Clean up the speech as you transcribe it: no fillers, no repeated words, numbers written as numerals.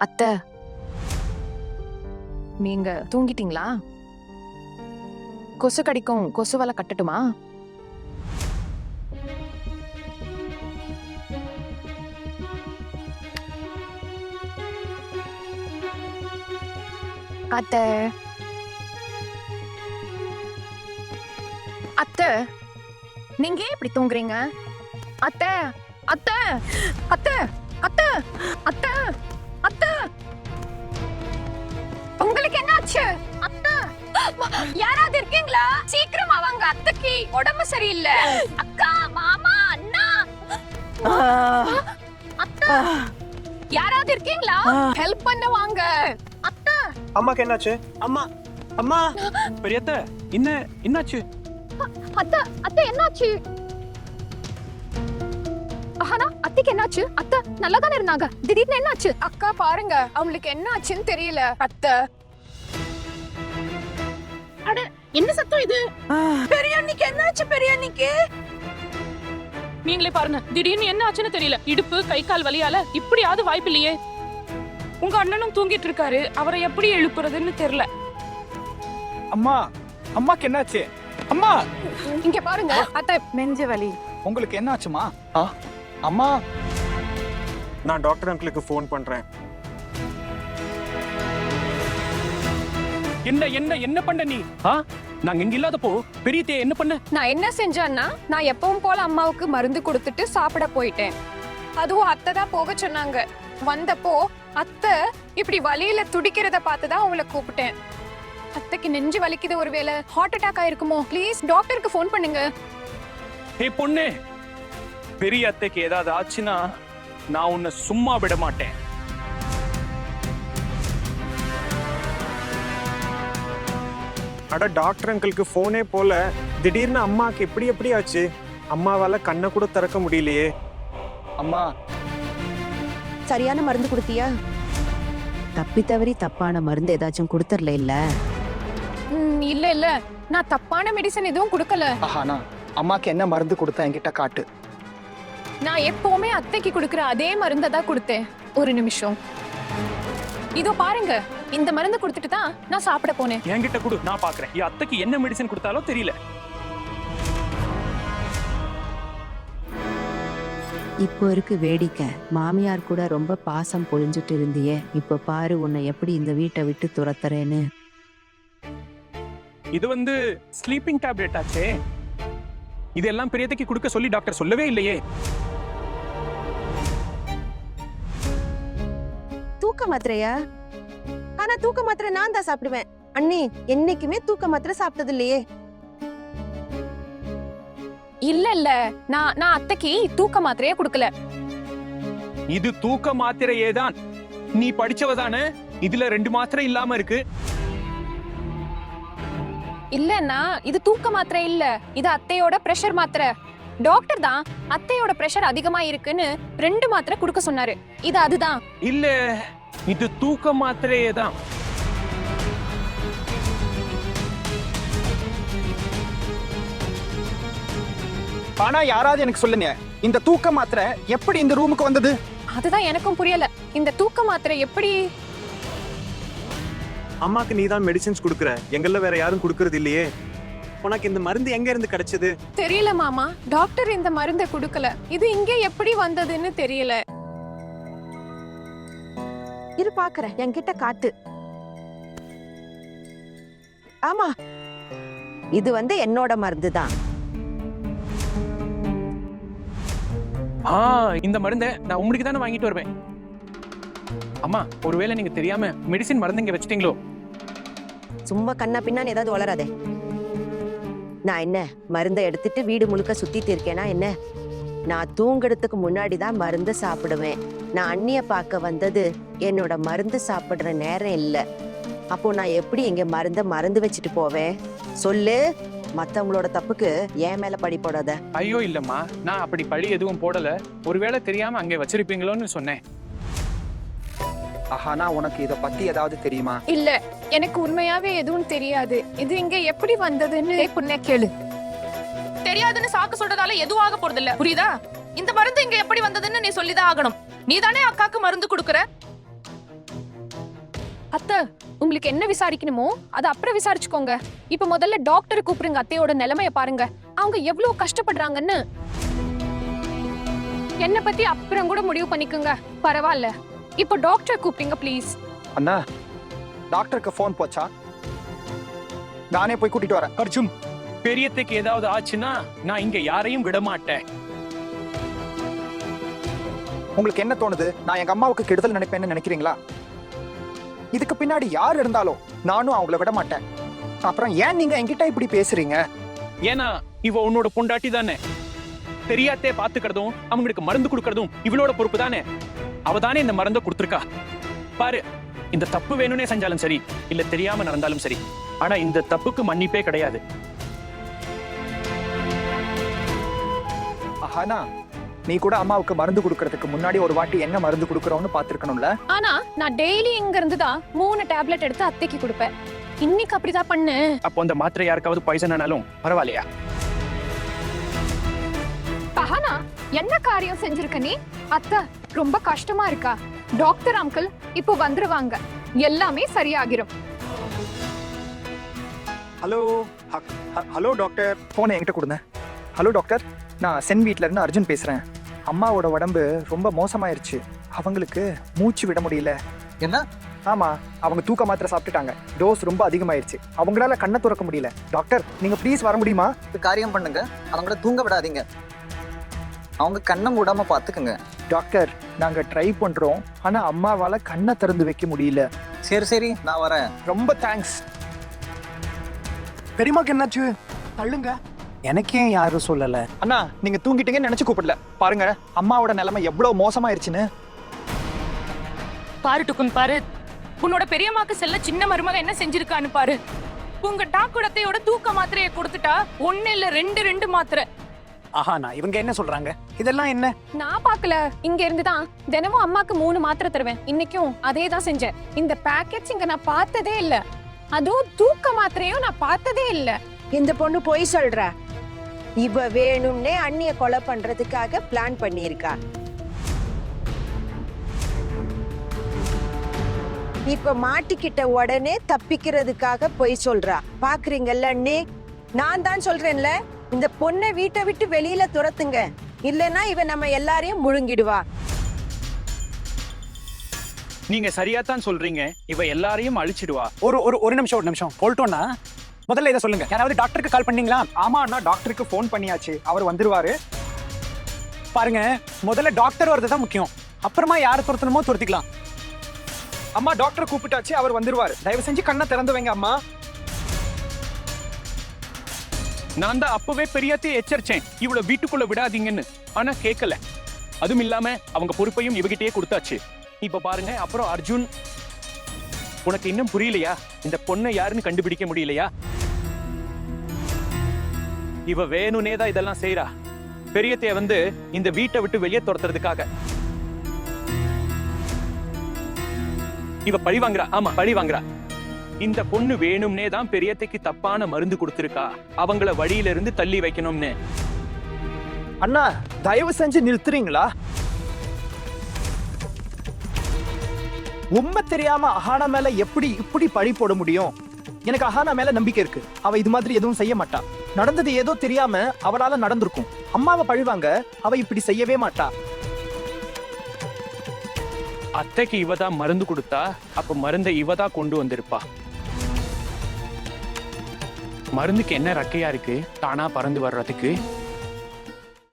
அத்தை, நீங்க தூங்கிட்டீங்களா? கொசு கடிக்கும், கொசு வலை கட்டட்டுமா? அத்தை, அத்தை, நீங்க ஏன் இப்படி தூங்குறீங்க? அத்தை, அத்தை, அத்தை, அத்தை, அத்தை, அத்தை, உங்களுக்கு என்னாச்சு? அத்தை, யாராவது இருக்கீங்களா? சீக்கிரமா வாங்க, அத்தைக்கு உடம்பு சரியில்லை. அக்கா, மாமா, அண்ணா, அத்தை, யாராவது இருக்கீங்களா? ஹெல்ப் பண்ண வாங்க. அத்தை, அம்மாக்கு என்னாச்சு? அம்மா அம்மா பெரியத்த என்னாச்சு? அத்தை, அத்தை என்னாச்சு? ஆனா அத்தைக்கு என்னாச்சு? அத்தை நல்லா தானே இருந்தாங்க, திடீர்னு என்னாச்சு? அக்கா பாருங்க, அவங்களுக்கு என்ன ஆச்சுன்னு தெரியல. அத்தை, அட என்ன சத்தம் இது? பெரியண்ணிக்கு என்னாச்சு? பெரியண்ணிக்கு நீங்களே பாருங்க, திடீர்னு என்ன ஆச்சுன்னு தெரியல. இடுப்பு கை கால் வலியால இப்படியாவது வாய்ப்பு இல்லையே. உங்க அண்ணனும் தூங்கிட்டு இருக்காரு, அவரை எப்படி எழுப்புறதுன்னு தெரியல. அம்மா அம்மாக்கு என்னாச்சு? அம்மா இங்க பாருங்க அத்தை, நெஞ்சு வலி. உங்களுக்கு என்னாச்சுமா? அம்மா நான் டாக்டர் அங்கிளுக்கு ஃபோன் பண்றேன். என்ன என்ன என்ன பண்ண நீ? நாங்க இங்க இல்லாதப்போ பெரியத்தே என்ன பண்ண? நான் என்ன செஞ்சேன்னா, நான் எப்பவும் போல அம்மாவுக்கு மருந்து கொடுத்துட்டு சாப்பிட போயிட்டேன். அதுவும் அத்தை தான் போக சொன்னாங்க. வந்தப்போ அத்தை இப்படி வலியில துடிக்கிறத பார்த்துதான் உங்களை கூப்பிட்டேன். அத்தைக்கு நெஞ்சு வலிக்குது, ஒருவேளை ஹார்ட் அட்டாக் ஆயிருக்குமோ? ப்ளீஸ் டாக்டருக்கு ஃபோன் பண்ணுங்க. ஏ பொண்ணு, பெரிய அத்தைக்கு ஏதாவது ஆச்சுன்னா நான் உன்னை சும்மா விட மாட்டேன். அட டாக்டர் அங்கிளுக்கு ஃபோனே போல, திடீர்னு அம்மாக்கு எப்படி ஆச்சு? அம்மாவால கண்ணை கூட திறக்க முடியலையே. அம்மா சரியான மருந்து கொடுத்தியா? தப்பி தவறி தப்பான மருந்து ஏதாச்சும் கொடுத்துர்ல? இல்ல இல்ல இல்ல, நான் தப்பான மெடிசன் எதுவும் கொடுக்கல. ஆஹானா, அம்மாக்கு என்ன மருந்து கொடுத்தா என்கிட்ட காட்டு. நான் எப்பவுமே அத்தைக்கு கொடுக்கிற அதே மருந்தை தான் கொடுத்தேன். ஒரு நிமிஷம், இதோ பாருங்க, இந்த மருந்து கொடுத்துட்டு தான் நான் சாப்பிட போனேன். என்கிட்ட கொடு, நான் பாக்குறேன். என் அத்தைக்கு என்ன மெடிசன் கொடுத்தாலும் தெரியல. இப்போ இருக்கு வேடிக்கை. மாமியார் கூட ரொம்ப பாசம் பொழிஞ்சிட்டு இருந்தியே, இப்ப பாரு உன்னை எப்படி இந்த வீட்டை விட்டு துரத்துறேன்னு. இது வந்து ஸ்லீப்பிங் டேப்லெட் ஆச்சே. இதெல்லாம் பெரியதைக்கு கொடுக்க சொல்லி டாக்டர் சொல்லவே இல்லையே. தூக்க மாத்திரையா? ஆனா தூக்க மாத்திரை நான் தான் சாப்பிடுவேன். அண்ணி என்னைக்குமே தூக்க மாத்திரை சாப்பிட்டது இல்லையே. இல்ல இல்ல, நான் அத்தைக்கு தூக்க மாத்திரையே கொடுக்கல. இது தூக்க மாத்திரையே தான். நீ படிச்சவதானே? இதுல 2 மாத்திரை இல்லாம இருக்கு. இல்லன்னா இது தூக்க மாத்திரை இல்ல, இது அத்தையோட பிரஷர் மாத்திரை. டாக்டர் தான் அத்தையோட பிரஷர் அதிகமா இருக்குன்னு 2 மாத்திரை கொடுக்க சொன்னாரு. இது அதுதான் இல்ல, இது தூக்க மாத்திரையே தான். ஆனா யாராவது எனக்கு சொல்லுங்க, இந்த தூக்க மாத்திரை எப்படி இந்த ரூமுக்கு வந்தது? அதுதான் எனக்கும் புரியல. இந்த தூக்க மாத்திரை எப்படி? அம்மாக்கு நீ தான் மெடிசின்ஸ் கொடுக்குற, எங்கள வேற யாரும் கொடுக்கறது இல்லையே. உனக்கு இந்த மருந்து எங்க இருந்து கிடைச்சது? தெரியல மாமா, டாக்டர் இந்த மருந்தை கொடுக்கல. இது இங்க எப்படி வந்ததுன்னு தெரியல. இரு பாக்குறேன், என்கிட்ட காட்டு. ஆமா, இது வந்து என்னோட மருந்து தான். இந்த மருந்தை நான் உங்களுக்கு தானே வாங்கிட்டு வருவேன். அம்மா, ஒருவேளை நீங்க தெரியாம மெடிசின் மருந்து இங்க வச்சிட்டீங்களோ? சும்மா கண்ணா பின்னான்னு ஏதாவது வளராதே. நான் என்ன மருந்தை எடுத்துட்டு வீடு முழுக்க சுத்திட்டு இருக்கேனா என்ன? நான் தூங்குறதுக்கு முன்னாடி தான் மருந்து சாப்பிடுவேன். நான் அண்ணிய பார்க்க வந்தது என்னோட மருந்து சாப்பிடுற நேரம் இல்ல. அப்போ நான் எப்படி இங்க மருந்து வச்சுட்டு போவேன்? சொல்லு. மத்தவங்களோட தப்புக்கு என் மேல பழி போடாத. ஐயோ இல்லம்மா, நான் அப்படி பழி எதுவும் போடல. ஒருவேளை தெரியாம அங்கே வச்சிருப்பீங்களோன்னு சொன்னேன். ஆஹானா, உனக்கு இத பத்தி ஏதாவது தெரியுமா? இல்ல, எனக்கு உண்மையாவே எதுவும் தெரியாது. இது இங்க எப்படி வந்ததுன்னு புண்ணே கேளு. தெரியாதுன்னு சாக்கு சொல்றதால எதுவும் ஆக போறது இல்ல, புரியுதா? இந்த மருந்து இங்க எப்படி வந்ததுன்னு நீ சொல்லிதான் ஆகணும். நீ தானே அக்காக்கு மருந்து கொடுக்கற. அத்தை, உங்களுக்கு என்ன விசாரிக்கணுமோ அதை அப்புறம் விசாரிச்சுக்கோங்க. இப்ப முதல்ல டாக்டரை கூப்பிடுங்க. அத்தையோட நிலைமைய பாருங்க, அவங்க எவ்வளவு கஷ்டப்படுறாங்கன்னு. என்ன பத்தி அப்புறம் கூட முடிவு பண்ணிக்கோங்க, பரவாயில்ல. இப்ப டாக்டரை கூப்பிடுங்க ப்ளீஸ். அண்ணா, டாக்டருக்கு ஃபோன் போச்சா? நானே போய் கூட்டிட்டு வரேன். அர்ஜுன், பெரியத்தைக்கு ஏதாவது ஆச்சுன்னா நான் இங்க யாரையும் விட மாட்டேன். உங்களுக்கு என்ன தோணுது? நான் எங்க அம்மாவுக்கு கெடுதல் நினைப்பேன்னு நினைக்கிறீங்களா? இதுக்கு பின்னாடி யார் இருந்தாலும் நானும் அவங்கள விட மாட்டேன். அப்புறம் ஏன் நீங்க என்கிட்ட இப்படி பேசுறீங்க? ஏன்னா இவ உன்னோட பொண்டாட்டி தானே. பெரியாத்தே பாத்துக்கிறதும் அவங்களுக்கு மருந்து கொடுக்கறதும் இவளோட பொறுப்பு தானே. அவ தானே இந்த மருந்தை கொடுத்துருக்கா. பாரு, இந்த தப்பு வேணும்னே செஞ்சாலும் சரி, இல்ல தெரியாம நடந்தாலும் சரி, ஆனா இந்த தப்புக்கு மன்னிப்பே கிடையாது. ஆனா நீ கூட அம்மாவுக்கு மருந்து கொடுக்கறதுக்கு முன்னாடி ஒரு வாட்டி என்ன மருந்து கொடுக்கறோம்னு பாத்துருக்கணும்ல. ஆனா நான் டெய்லி இங்க இருந்து தான் 3 டேப்லெட் எடுத்து அத்தைக்கு கொடுப்பேன். இன்னைக்கு அப்படிதான் பண்ணு. அப்போ அந்த மாத்திரை யாருக்காவது பாய்சன் ஆனாலும் பரவாயில்லையா? பஹானா, என்ன காரியம் செஞ்சிருக்க நீ? அத்தை, ரொம்ப கஷ்டமா இருக்கா? டாக்டர் அங்கிள் இப்போ வந்துருவாங்க, எல்லாமே சரியாகிரும். ஹலோ ஹலோ டாக்டர், போனை என்கிட்ட கொடுங்க. ஹலோ டாக்டர், நான் சென் வீட்ல இருந்து அர்ஜுன் பேசுறேன். அம்மாவோட உடம்பு ரொம்ப மோசமாயிருச்சு. அவங்களுக்கு மூச்சு விட முடியல. என்ன? ஆமா, அவங்க தூக்க மாத்திரை சாப்பிட்டுட்டாங்க. டோஸ் ரொம்ப அதிகமாயிருச்சு. அவங்களால கண்ணை திறக்க முடியல. டாக்டர், நீங்க ப்ளீஸ் வர முடியுமா? ஒரு காரியம் பண்ணுங்க, அவங்கள தூங்க விடாதீங்க. அவங்க கண்ணை மூடாம பாத்துக்குங்க. டாக்டர், நாங்க ட்ரை பண்றோம், ஆனா அம்மாவால கண்ணை திறந்து வைக்க முடியல. சரி சரி, நான் வரேன். ரொம்ப தேங்க்ஸ். பெரியமாக்கு என்னாச்சு? தள்ளுங்க. எனக்கே யாரும் சொல்லல. அண்ணா, நீங்க தூங்கிட்டீங்கன்னு நினைச்சு கூப்பிடல. பாருங்க அம்மாவோட நிலைமை எவ்வளவு மோசமாயிருச்சுன்னு. பாரு டுக்குன், பாரு உன்னோட பெரியம்மாக்கு செல்ல சின்ன மருமக என்ன செஞ்சிருக்கான்னு பாரு. உங்க டாக்குடத்தையோட தூக்க மாத்திரையை கொடுத்துட்டா 1 இல்ல 2 மாத்திரை. ஆஹாண்ணா, இவங்க என்ன சொல்றாங்க? இதெல்லாம் என்ன? நான் பார்க்கல, இங்க இருந்து தான் தினமும் அம்மாக்கு 3 மாத்திரை தருவேன். இன்னைக்கும் அதே தான் செஞ்சேன். இந்த பேக்கெட்ஸ் இங்க நான் பார்த்ததே இல்ல. அதுவும் தூக்க மாத்திரையும் நான் பார்த்ததே இல்ல. இந்த பொண்ணு பொய் சொல்றா. இவ வேணும்னே அண்ணிய கொலை பண்றதுக்காக பிளான் பண்ணியிருக்கா. இப்ப மாட்டிக்கிட்ட உடனே தப்பிக்கிறதுக்காக பொய் சொல்றா. பாக்குறீங்கல்ல அண்ணி, நான் தான் சொல்றேன்ல, இந்த பொண்ணை வீட்டை விட்டு வெளியில துரத்துங்க, இல்லைன்னா இவ நம்ம எல்லாரையும் முழுங்கிடுவா. நீங்க சரியாத்தான் சொல்றீங்க. இவ எல்லாரையும் அழிச்சிடுவா. ஒரு நிமிஷம் போல்ட்டோன்னா முதல்ல இதை சொல்லுங்க. யாராவது டாக்டருக்கு கால் பண்ணீங்களா? ஆமா அண்ணா, டாக்டருக்கு ஃபோன் பண்ணியாச்சு. அவர் வந்துருவாரு. பாருங்க, முதல்ல டாக்டர் வரது தான் முக்கியம். அப்புறமா யாரை துரத்தணுமோ துரத்திக்கலாம். அம்மா, டாக்டர் கூப்பிட்டாச்சு, அவர் வந்துருவாரு. தயவு செஞ்சு கண்ணை திறந்து வைங்க அம்மா. நான் தான் அப்பவே பெரியாத்தே எச்சரிச்சேன், இவள வீட்டுக்குள்ள விடாதீங்கன்னு. ஆனா கேட்கல. அதுவும் இல்லாம அவங்க பொறுப்பையும் இவகிட்டயே கொடுத்தாச்சு. இப்ப பாருங்க. அப்புறம் அர்ஜுன், உனக்கு இன்னும் புரியலையா? இந்த பொண்ணை யாருன்னு கண்டுபிடிக்க முடியலையா? இவ வேணும்னே தான் இதெல்லாம் செய்யறா. பெரியத்தைய வந்து இந்த வீட்டை விட்டு வெளியே துரத்துறதுக்காக. இவ பழி வாங்குறா. ஆமா, பழி வாங்குறா. இந்த பொண்ணு வேணும்னே தான் பெரியத்தைக்கு தப்பான மருந்து கொடுத்திருக்கா, அவங்கள வழியில இருந்து தள்ளி வைக்கணும்னு. அண்ணா, தயவு செஞ்சு நிறுத்துறீங்களா? உண்மை தெரியாம அஹானா மேல எப்படி இப்படி பழி போட முடியும்? எனக்கு அஹானா மேல நம்பிக்கை இருக்கு. அவ இது மாதிரி எதுவும் செய்ய மாட்டா. நடந்தது ஏதோ தெரியாம அவளால நடந்திருக்கும். அம்மாவை பழிவாங்க அவ இப்படி செய்யவே மாட்டா. அத்தைக்கு இவதான் மருந்து கொடுத்தா, அப்ப மருந்தை இவதான் கொண்டு வந்திருப்பா. மருந்துக்கு என்ன ரக்கையா இருக்கு தானா பறந்து வர்றதுக்கு?